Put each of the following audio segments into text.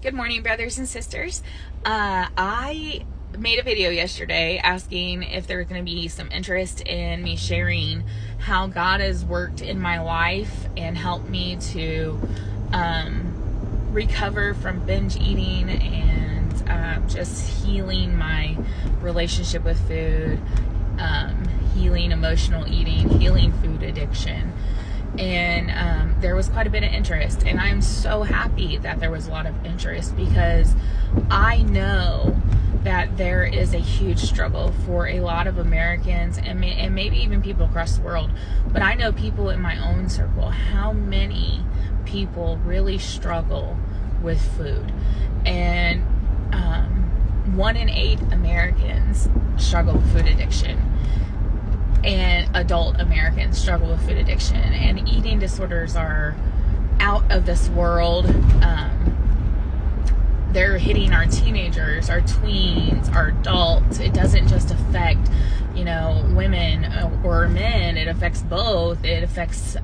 Good morning, brothers and sisters. I made a video yesterday asking if there was going to be some interest in me sharing how God has worked in my life and helped me to recover from binge eating and just healing my relationship with food, healing emotional eating, healing food addiction. And there was quite a bit of interest, and I'm so happy that there was a lot of interest, because I know that there is a huge struggle for a lot of Americans and maybe even people across the world, but I know people in my own circle, how many people really struggle with food. And 1 in 8 Americans struggle with food addiction, and adult Americans struggle with food addiction, and eating disorders are out of this world. They're hitting our teenagers, our tweens, our adults. It doesn't just affect, women or men. It affects both. It affects,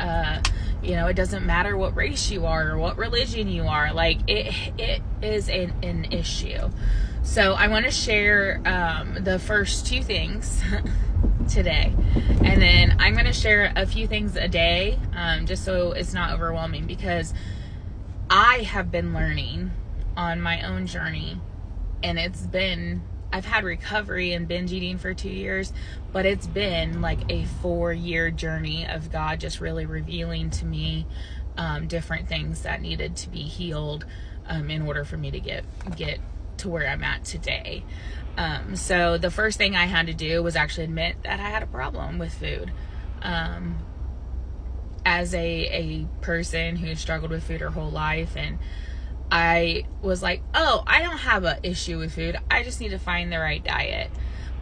it doesn't matter what race you are or what religion you are. Like, it is an issue. So I want to share the first 2 things today, and then I'm going to share a few things a day, just so it's not overwhelming, because I have been learning on my own journey, and I've had recovery and binge eating for 2 years, but it's been like a 4-year journey of God just really revealing to me different things that needed to be healed in order for me to get to where I'm at today. So the first thing I had to do was actually admit that I had a problem with food. As a person who struggled with food her whole life, and I was like, oh, I don't have an issue with food. I just need to find the right diet.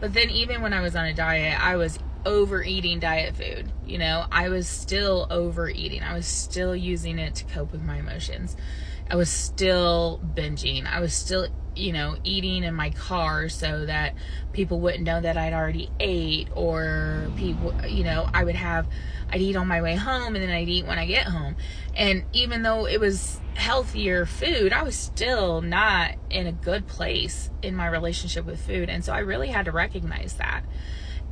But then even when I was on a diet, I was overeating diet food. I was still overeating. I was still using it to cope with my emotions. I was still binging. I was still eating in my car so that people wouldn't know that I'd already ate, or people, I'd eat on my way home, and then I'd eat when I get home. And even though it was healthier food, I was still not in a good place in my relationship with food. And so I really had to recognize that.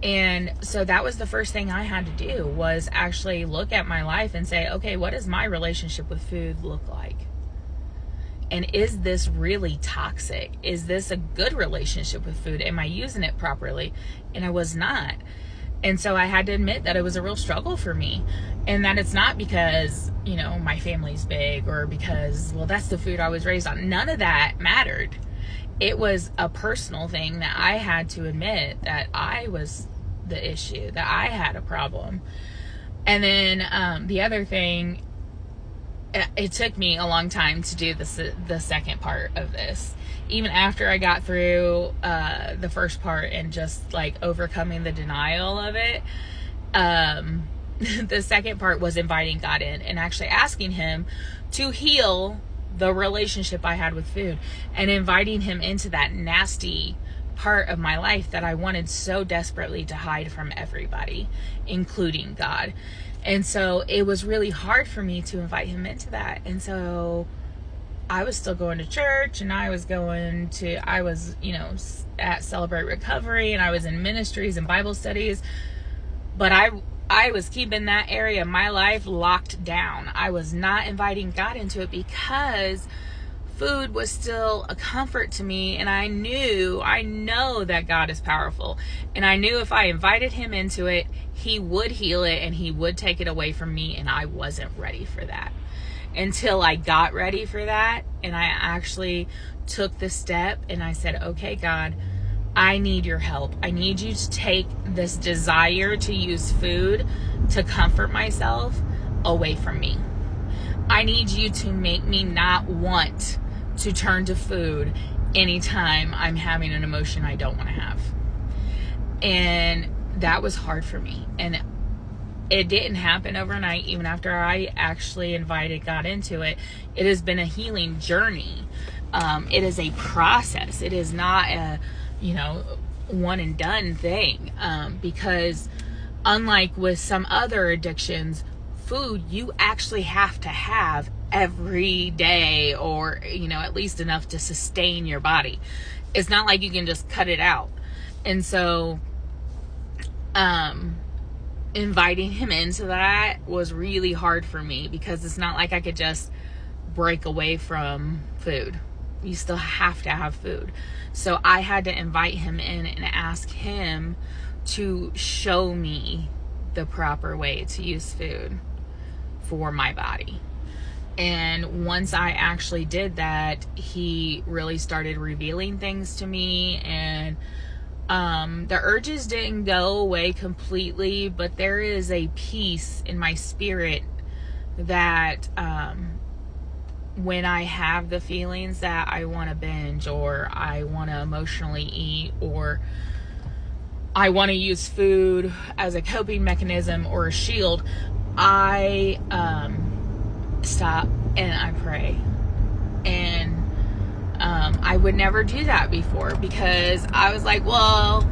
And so that was the first thing I had to do, was actually look at my life and say, okay, what does my relationship with food look like? And is this really toxic? Is this a good relationship with food? Am I using it properly? And I was not. And so I had to admit that it was a real struggle for me. And that it's not because, my family's big, or because, well, that's the food I was raised on. None of that mattered. It was a personal thing that I had to admit that I was the issue, that I had a problem. And then the other thing, it took me a long time to do the second part of this. Even after I got through the first part and just like overcoming the denial of it, the second part was inviting God in and actually asking him to heal the relationship I had with food, and inviting him into that nasty part of my life that I wanted so desperately to hide from everybody, including God. And so it was really hard for me to invite him into that. And so I was still going to church, and I was at Celebrate Recovery, and I was in ministries and Bible studies, but I was keeping that area of my life locked down. I was not inviting God into it, because food was still a comfort to me, and I know that God is powerful, and I knew if I invited him into it, he would heal it and he would take it away from me, and I wasn't ready for that. Until I got ready for that, and I actually took the step, and I said, okay, God, I need your help. I need you to take this desire to use food to comfort myself away from me. I need you to make me not want to turn to food anytime I'm having an emotion I don't want to have. And that was hard for me. And it didn't happen overnight. Even after I actually invited God into it, it has been a healing journey. It is a process. It is not a, one and done thing. Because unlike with some other addictions, food you actually have to have every day, or, you know, at least enough to sustain your body. It's not like you can just cut it out. And so, inviting him into that was really hard for me, because it's not like I could just break away from food. You still have to have food. So I had to invite him in and ask him to show me the proper way to use food for my body. And once I actually did that, he really started revealing things to me, and the urges didn't go away completely, but there is a peace in my spirit that when I have the feelings that I want to binge, or I want to emotionally eat, or I want to use food as a coping mechanism or a shield, I stop and I pray. And I would never do that before, because I was like, well,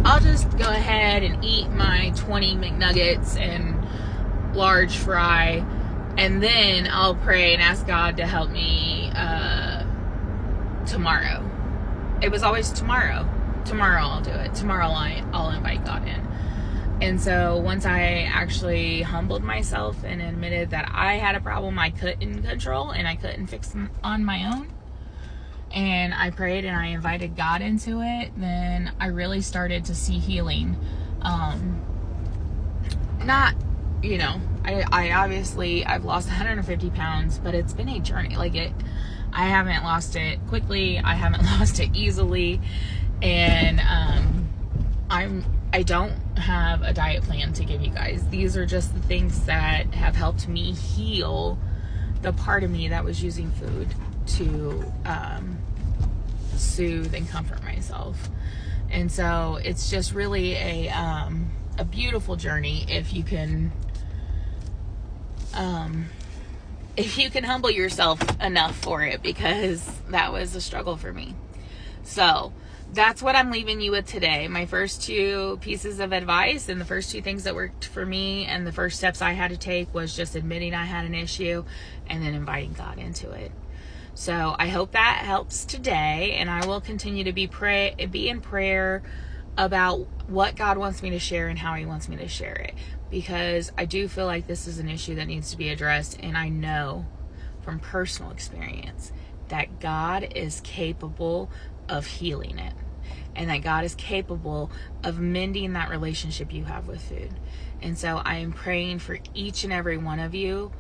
I'll just go ahead and eat my 20 McNuggets and large fry, and then I'll pray and ask God to help me tomorrow. It was always tomorrow. Tomorrow I'll do it. Tomorrow I'll invite God in. And so once I actually humbled myself and admitted that I had a problem I couldn't control and I couldn't fix on my own, and I prayed and I invited God into it, then I really started to see healing. Not, you know, I obviously, I've lost 150 pounds, but it's been a journey. Like, I haven't lost it quickly. I haven't lost it easily. And I don't have a diet plan to give you guys. These are just the things that have helped me heal the part of me that was using food to soothe and comfort myself. And so it's just really a beautiful journey if you can humble yourself enough for it, because that was a struggle for me. So that's what I'm leaving you with today. My first two pieces of advice, and the first two things that worked for me, and the first steps I had to take was just admitting I had an issue and then inviting God into it. So I hope that helps today, and I will continue to be in prayer about what God wants me to share and how he wants me to share it, because I do feel like this is an issue that needs to be addressed, and I know from personal experience that God is capable of healing it, and that God is capable of mending that relationship you have with food. And so I am praying for each and every one of you